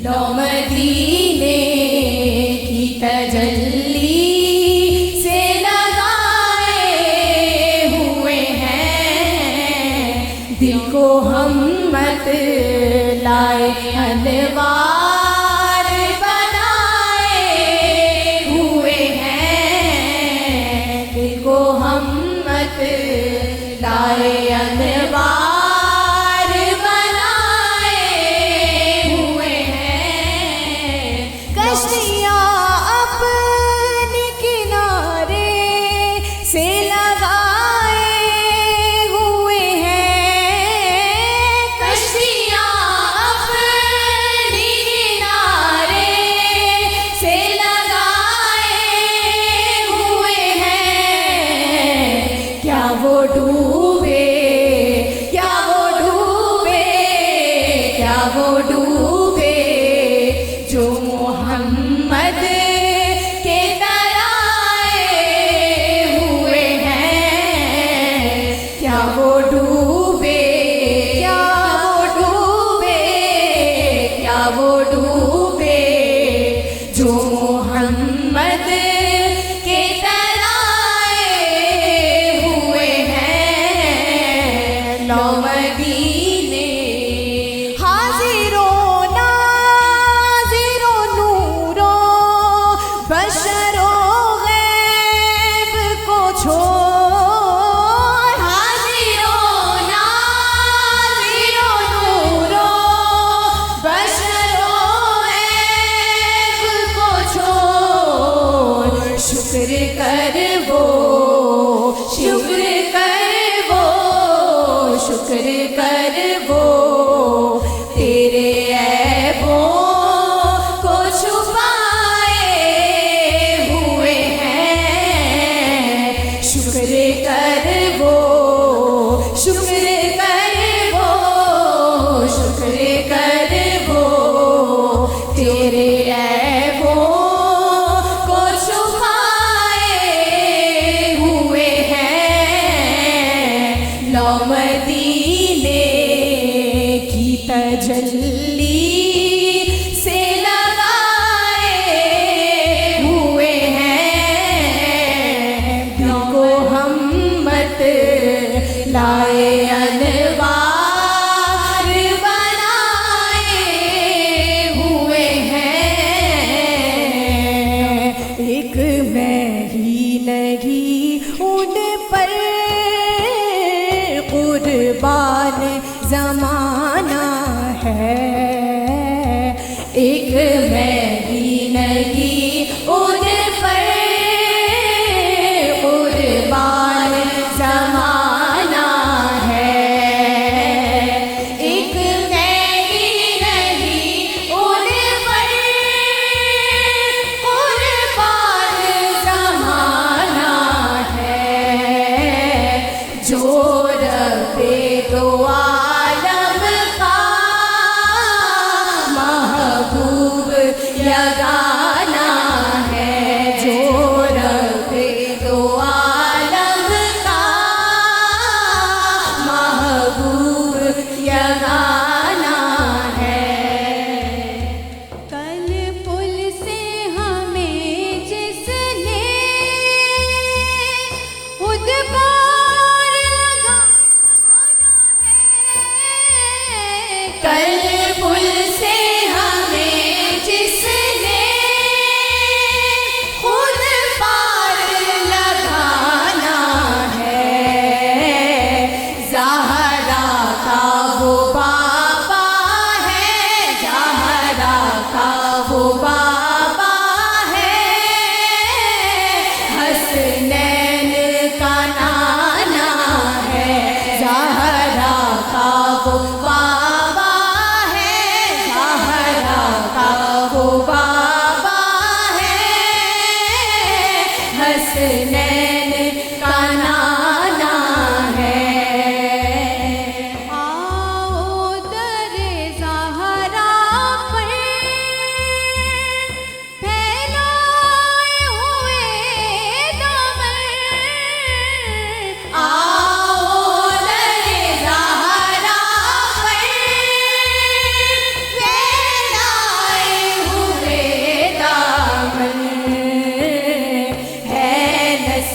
لو مدینے کی تجلی سے لگائے ہوئے ہیں، دل کو ہم مت لائے انوار بنائے ہوئے ہیں، دل کو ہم مت لائے انوار وہ ڈوبے، کیا وہ ڈوبے، کیا وہ ڈوبے جو محمد کے ترائے ہوئے ہیں، کیا وہ ڈوبے، کیا وہ ڈوبے، کیا وہ ڈوبے جو محمد کے لو مدینے حاضر و ناظر و نور و بشر و غیب کو چھوڑ، حاضر و ناظر و نور و بشر و غیب کو چھوڑ، شکر کر وہ، شکر کر وہ، شکر کر وہ تیرے عیبوں کو چھپائے ہوئے ہیں، شکر کر وہ، شکر کر وہ، شکر کر وہ تیرے عیبوں کو چھپائے ہوئے ہیں، لو مدینے کی تجلی سے لگائے ہوئے ہیں، دل کو ہم مت لائے انوار بنائے ہوئے ہیں، ایک میں ہی نہیں ان پر قربان زمانہ ہے، ایک میں ہی نہیں ان پر قربان زمانہ ہے، ایک میں ہی نہیں ان پر قربان زمانہ ہے، جو دو عالم کا محبوب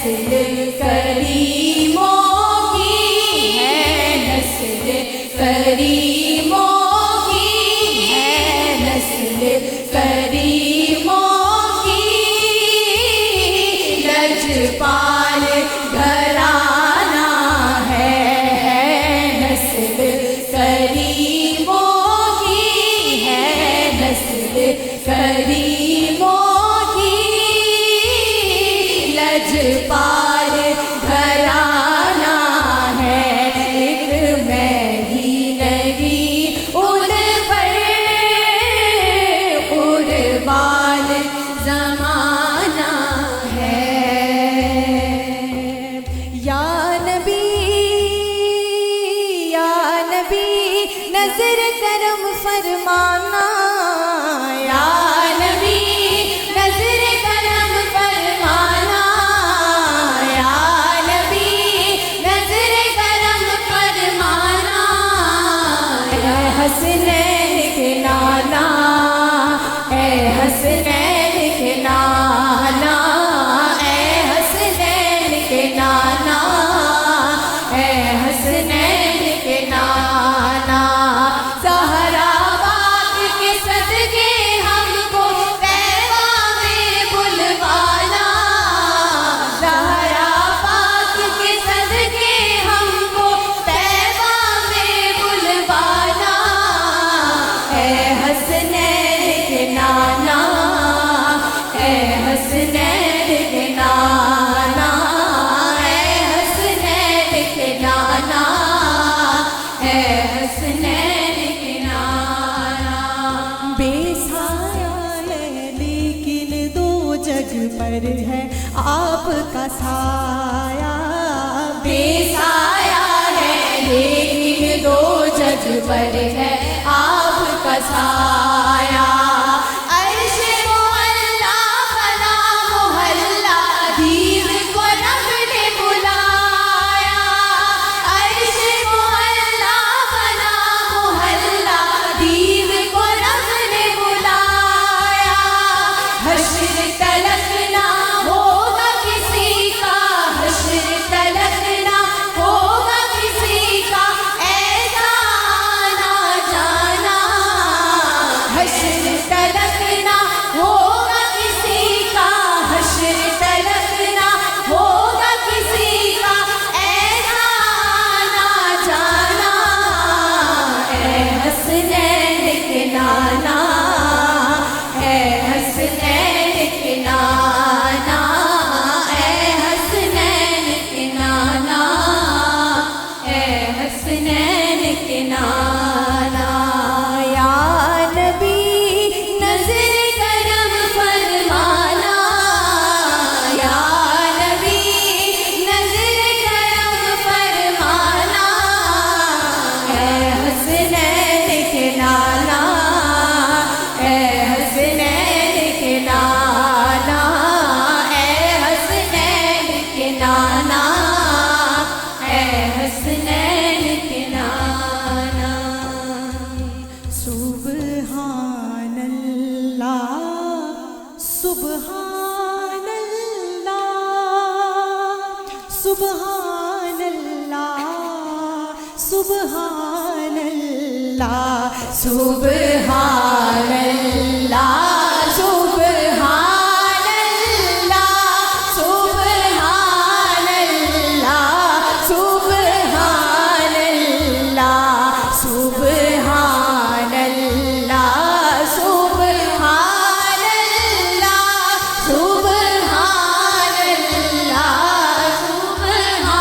नस्ल करीमों की है, नस्ल करीमों की है, नस्ल करीमों की। लजपाल घराना है, नस्ल करीमों की है, नस्ल करीमों की। लजपाल घराना है, एक मैं ही नहीं उन पर कुर्बान ज़माना है। या नबी नज़र करम फरमाना, या नबी नज़र करम फरमाना, या नबी नज़र करम फरमाना। ऐ हसनैन के नाना, ऐ हसनैन के नाना, ऐ हसनैन के नाना, ऐ हसनैन के नाना। ज़हरा बात के सदके हमको तैबा में बुलवाना, ज़हरा बात के सदके हमको तैबा में बुलवाना। ऐ हसनैन के नाना, ऐ हसनैन के नाना, ऐ हसनैन के नाना, ऐ हसनैन के नाना। बेसाया है लेकिन दो जग पर है आपका साया। बेसाया है लेकिन दो जग पर है आपका साया। अर्श मुअल्ला फला मुहल्ला दीव को रब ने बुलाया। अर्श मुअल्ला फला मुहल्ला दीव को रब ने बुलाया। हश्र तलक ना होगा किसी का, हश्र तलक ना होगा किसी का ऐसा आना जाना। हश्र तलक ना होगा किसी का, हश्र तलक ना होगा किसी का ऐसा आना जाना। ऐ हसनैन के नाना, ऐ हसनैन के नाना, ऐ हसनैन के नाना, ऐ हसनैन के नाना। या नबी नज़र करम फरमाना, या नबी नज़र करम फरमाना। ऐ हसनैन के नाना, ऐ हसनैन के नाना, ऐ हसनैन के नाना, ऐ हसनैन के नाना। सुबहानल्लाह सुबहानल्लाह सुबहानल्लाह सुबहानल्लाह सुबहानल्लाह सुबहानल्लाह सुबहानल्लाह सुबहानल्लाह सुबहानल्लाह सुबहानल्लाह सुबहानल्लाह सुबहानल्लाह।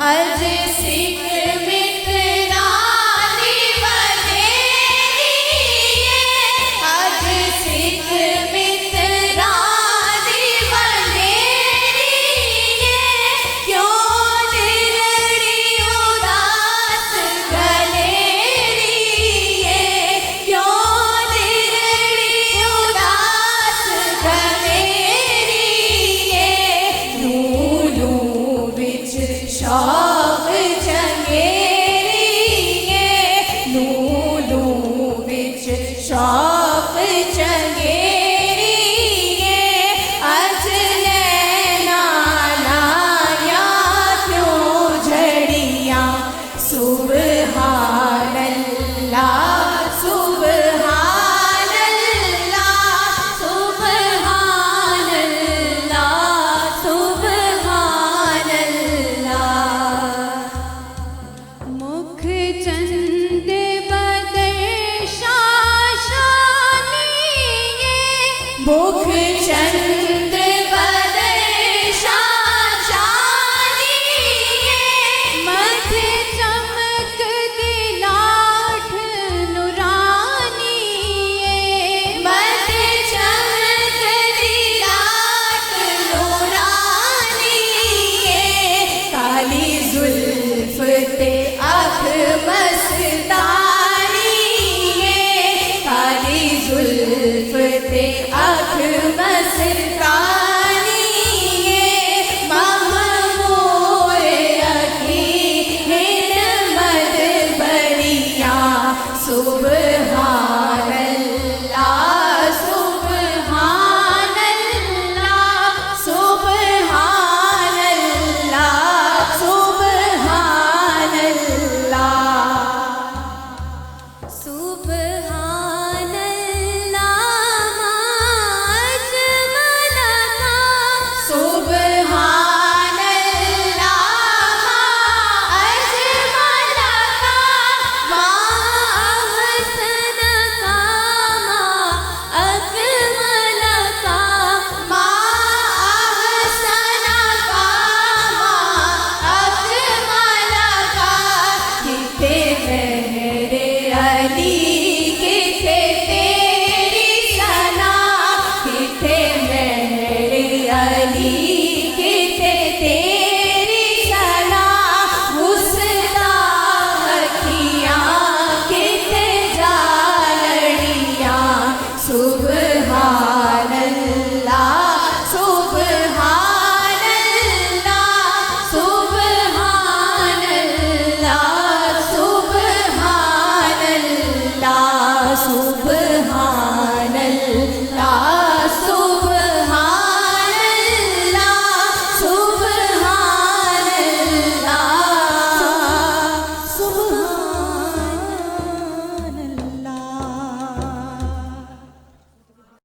अज सिक्र मित्रानी बदेरी دیکھتے